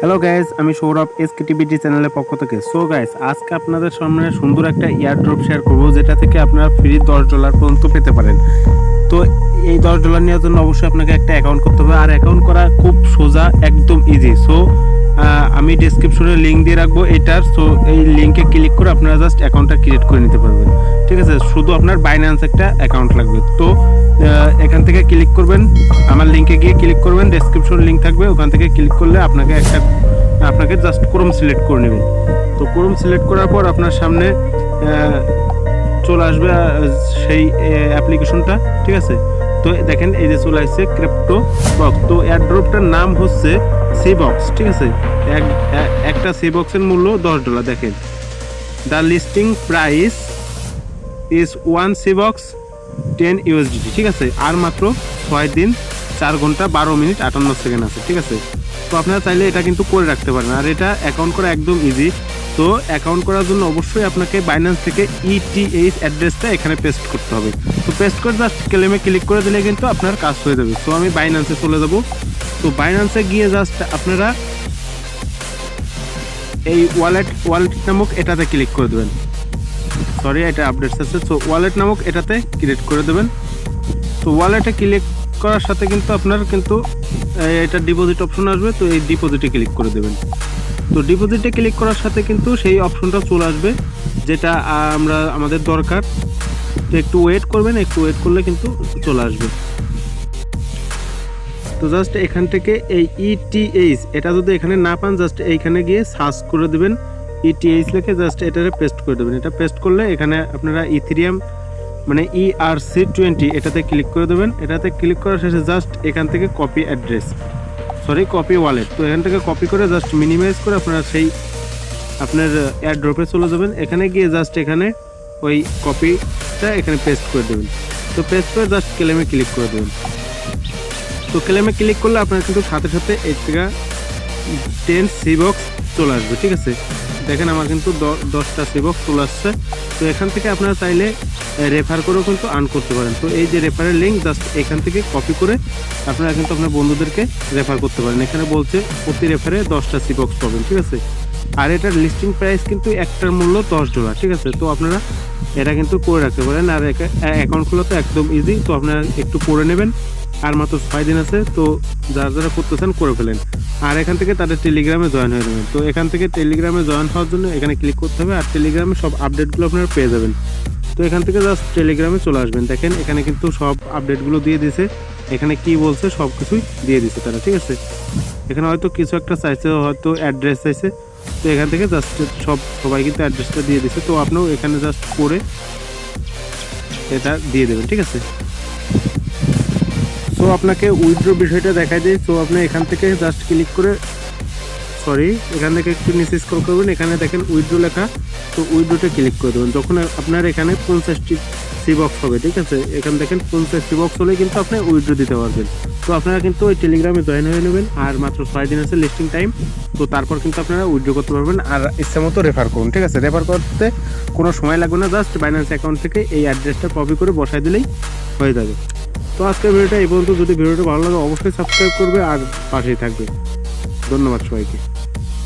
Hello guys, আমি Sourav SKT চ্যানেলের পক্ষ থেকে। সো গাইস, আজকে আপনাদের সামনে সুন্দর একটা এয়ারড্রপ শেয়ার করব, যেটা থেকে আপনারা ফ্রি $10 পর্যন্ত পেতে পারেন। তো এই $10 নেওয়ার জন্য অবশ্যই আপনাকে একটা অ্যাকাউন্ট করতে হবে, আর অ্যাকাউন্ট করা খুব সোজা, একদম ইজি। সো আমি ডেসক্রিপশনে লিঙ্ক দিয়ে রাখবো এটার। সো এই লিঙ্কে ক্লিক করে আপনারা জাস্ট অ্যাকাউন্টটা ক্রিয়েট করে নিতে পারবেন। ঠিক আছে, শুধু আপনার বাইন্যান্স একটা অ্যাকাউন্ট লাগবে। তো এখান থেকে ক্লিক করবেন, আমার লিঙ্কে গিয়ে ক্লিক করবেন, ডেসক্রিপশন লিঙ্ক থাকবে, ওখান থেকে ক্লিক করলে আপনাকে জাস্ট ক্রোম সিলেক্ট করে নেবেন। তো ক্রোম সিলেক্ট করার পর আপনার সামনে চলে আসবে সেই অ্যাপ্লিকেশনটা। ঠিক আছে, তো দেখেন এই যে চলে আসছে ক্রিপ্টো বক্স। তো এয়ারড্রপটার নাম হচ্ছে Cbox। ঠিক আছে, একটা Cboxের মূল্য $10। দেখেন, the listing price is 1 Cbox 10 USDT। ঠিক আছে, আর মাত্র 6 দিন 4 ঘন্টা 12 মিনিট 58 সেকেন্ড আছে। ঠিক আছে, তো আপনারা চাইলে এটা কিন্তু করে রাখতে পারেন, আর এটা অ্যাকাউন্ট করা একদম ইজি। তো অ্যাকাউন্ট করার জন্য অবশ্যই আপনাকে বাইন্যান্স থেকে ETH অ্যাড্রেসটা এখানে পেস্ট করতে হবে। তো পেস্ট করে জাস্ট ক্লেমে ক্লিক করে দিলে কিন্তু আপনার কাজ হয়ে যাবে। তো আমি বাইন্যান্সে চলে যাব। তো বাইন্যান্সে গিয়ে জাস্ট আপনারা এই ওয়ালেট নামক এটাতে ক্লিক করে দেবেন। সরি, এটা আপডেটস আছে। তো ওয়ালেট নামক এটাতে ক্লিক করে দেবেন। তো ওয়ালেটে ক্লিক করার সাথে কিন্তু আপনার এটা ডিপোজিট অপশন আসবে। তো এই ডিপোজিটে ক্লিক করে দেবেন। তো ডিপোজিটে ক্লিক করার সাথে কিন্তু সেই অপশনটা চলে আসবে যেটা আমাদের দরকার। তো একটু ওয়েট করবেন, একটু ওয়েট করলে কিন্তু চলে আসবে। তো জাস্ট এখান থেকে এই ETH এটা যদি এখানে না পান, জাস্ট এইখানে গিয়ে সার্চ করে দেবেন, ETH লিখে জাস্ট এটারে পেস্ট করে দেবেন। এটা পেস্ট করলে এখানে আপনারা ইথেরিয়াম মানে ERC20 এটাতে ক্লিক করে দেবেন। এটাতে ক্লিক করার শেষে জাস্ট এখান থেকে কপি কপি ওয়ালেট। তো এখান থেকে কপি করে জাস্ট মিনিমাইজ করে আপনারা সেই আপনার এয়ারড্রপে চলে যাবেন। এখানে গিয়ে জাস্ট এখানে ওই কপিটা এখানে পেস্ট করে দেবেন। তো পেস্ট করে জাস্ট ক্লেমে ক্লিক করে দেবেন। তো ক্লেমে ক্লিক করলে আপনার কিন্তু সাথে সাথে 10 Cbox চলে আসবে। ঠিক আছে, দেখেন আমার কিন্তু 10টা Cbox চলে আসছে। তো এখান থেকে আপনারা চাইলে রেফার করেও কিন্তু আর্ন করতে পারেন। তো এই যে রেফারের লিঙ্ক জাস্ট এখান থেকে কপি করে আপনারা কিন্তু আপনার বন্ধুদেরকে রেফার করতে পারেন। এখানে বলছে প্রতি রেফারে 10টা Cbox পাবেন। ঠিক আছে, আর এটার লিস্টিং প্রাইস কিন্তু একটার মূল্য $10। ঠিক আছে, তো আপনারা এটা কিন্তু করে রাখতে পারেন। আর অ্যাকাউন্ট খোলা তো একদম ইজি। তো আপনারা একটু করে নেবেন, আর মাত্র 6 দিন আছে। তো যারা করতেছেন করে ফেলেন, আর এখান থেকে তাদের টেলিগ্রামে জয়েন হয়ে যাবেন। তো এখান থেকে টেলিগ্রামে জয়েন হওয়ার জন্য এখানে ক্লিক করতে হবে, আর টেলিগ্রামে সব আপডেটগুলো আপনারা পেয়ে যাবেন। তো এখান থেকে জাস্ট টেলিগ্রামে চলে আসবেন। দেখেন এখানে কিন্তু সব আপডেটগুলো দিয়ে দিয়েছে, এখানে কি বলছে সব কিছুই দিয়ে দিয়েছে তারা। ঠিক আছে, এখানে হয়তো কিছু একটা চাইছে, হয়তো অ্যাড্রেস চাইছে। তো এখান থেকে জাস্ট সবাই কিন্তু অ্যাড্রেসটা দিয়ে দিচ্ছে। তো আপনিও এখানে জাস্ট করে এটা দিয়ে দেবেন। ঠিক আছে, সো আপনাকে উইথড্র বিষয়টা দেখাই দিই। সো আপনি এখান থেকে জাস্ট ক্লিক করে এখান থেকে একটু নিচে স্ক্রল করবেন, এখানে দেখেন উইথড্র লেখা। তো উইথড্রোতে ক্লিক করে দেবেন। যখন আপনার এখানে 50টি Cbox হবে, ঠিক আছে, এখানে দেখেন 50 Cbox হলে কিন্তু আপনি উইথড্র দিতে পারবেন। তো আপনারা কিন্তু ওই টেলিগ্রামে জয়েন হয়ে নেবেন, আর মাত্র 6 দিন আছে লিস্টিং টাইম। তো তারপর কিন্তু আপনারা উইথড্র করতে পারবেন, আর ইচ্ছা মতো রেফার করুন। ঠিক আছে, রেফার করতে কোনো সময় লাগবে না, জাস্ট বাইন্যান্স অ্যাকাউন্ট থেকে এই অ্যাড্রেসটা কপি করে বসাই দিলেই হয়ে যাবে। তো আজকের ভিডিওটা এই পর্যন্ত। যদি ভিডিওটা ভালো লাগে অবশ্যই সাবস্ক্রাইব করবে আর পাশেই থাকবে। ধন্যবাদ সবাইকে।